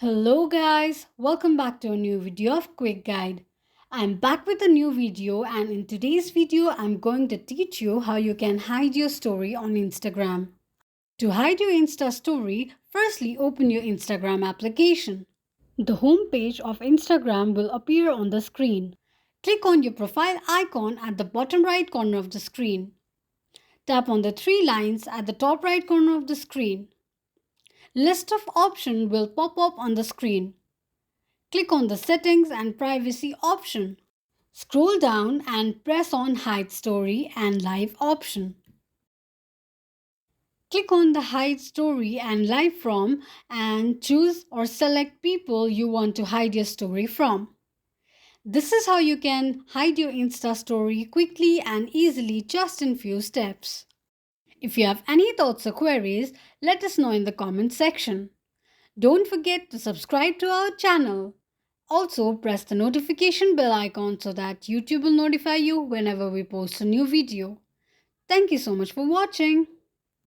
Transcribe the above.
Hello guys, welcome back to a new video of Quick Guide. I'm back with a new video and in today's video I'm going to teach you how you can hide your story on Instagram. To hide your Insta story, firstly open your Instagram application. The home page of Instagram will appear on the screen. Click on your profile icon at the bottom right corner of the screen. Tap on the three lines at the top right corner of the screen. List of options will pop up on the screen. Click on the Settings and Privacy option. Scroll down and press on Hide Story and Live option. Click on the Hide Story and Live from and choose or select people you want to hide your story from. This is how you can hide your Insta story quickly and easily just in few steps. If you have any thoughts or queries, let us know in the comment section. Don't forget to subscribe to our channel. Also, press the notification bell icon so that YouTube will notify you whenever we post a new video. Thank you so much for watching.